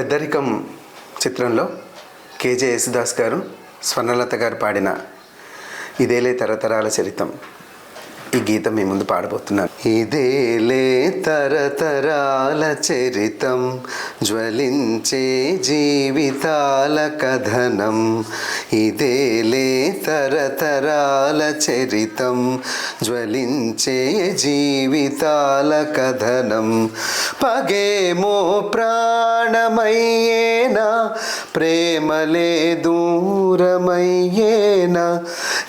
పెద్దరికం చిత్రంలో కేజే యేసుదాస్ గారు, స్వర్ణలత గారు పాడిన ఇదేలే తరతరాల చరితం ఈ గీతం మీ ముందు పాడబోతున్నాను. ఇదేలే తరతరాల చరితం, జ్వలించే జీవితాల కథనం. ఇదేలే తరతరాల చరితం, జ్వలించే జీవితాల కథనం. పగేమో ప్రాణమయ్యేనా, ప్రేమలే దూరమయ్యేనా,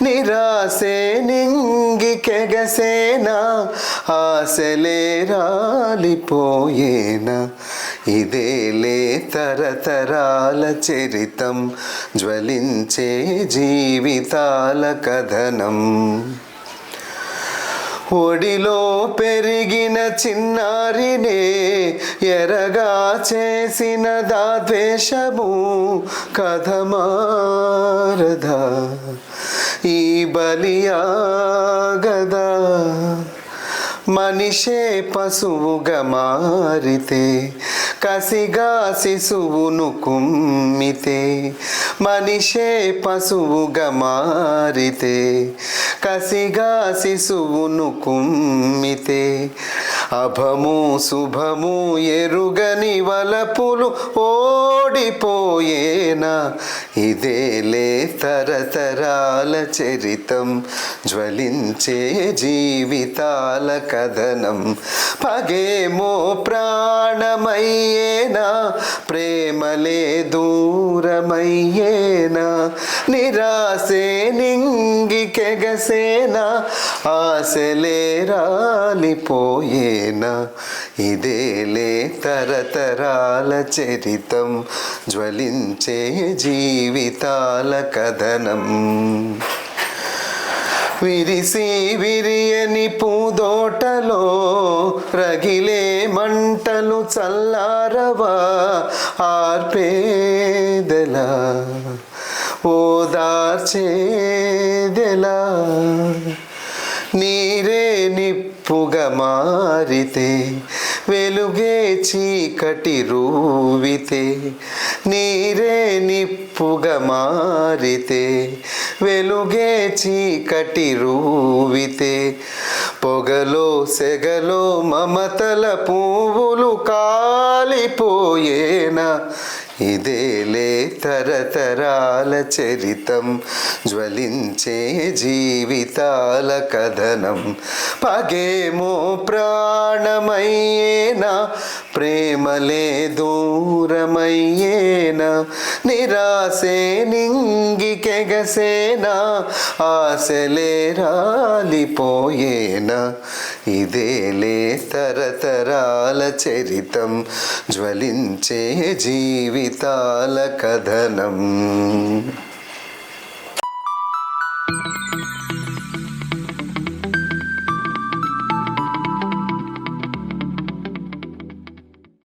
నిరాశే నింగికెగసేనా, ఆశలే రాలిపోయేనా. ఇదేలే తరతరాల చరితం, జ్వలించే జీవితాల కథనం. ఒడిలో పెరిగిన చిన్నారినే ఎరగా చేసిన దాద్వేషము కథమారదా, ఈ బలియాగదా. మనిషే పశువుగా మారితే, కసిగా శిశువును కుమ్మితే. మనిషే పశువుగా మారితే, కసిగా శిశువును కుమ్మితే. అభము శుభము ఎరుగని వలపులు ఓడిపోయేనా. ఇదేలే తరతరాల చరితం, జ్వలించే జీవితాల కథనం. పగేమో ప్రాణమయ్యేనా, ప్రేమలే దూరమయ్యేనా, నిరాశే నింగికెగసేనా, ఆశలే రాలిపోయేనా. ఇదేలే తరతరాల చరితం, జ్వలించే జీవితాల కథనం. విరిసి విరియని పూదోటలో రగిలే మంటలు చల్లారవా, ఆర్పేదెలా, ఓదార్చేదెలా. నీరే నిప్పుగా మారితే, వెలుగే చీకటి రూవితే. నీరే నిప్పుగా మారితే, వెలుగే చీకటి రూవితే. పొగలో సెగలో మమతల పువ్వులు కాలిపోయేనా. ఇదేలే తరతరాల చరితం, జ్వలించే జీవితాల కథనం. పగేమో ప్రాణమయ్యేనా, ప్రేమలే దూరమయ్యేనా, నిరాశే నింగికెగసేనా, ఆశలే రాలిపోయేనా. ఇదేలే తరతరాల చరితం, జ్వలించే జీవితాల కథనం.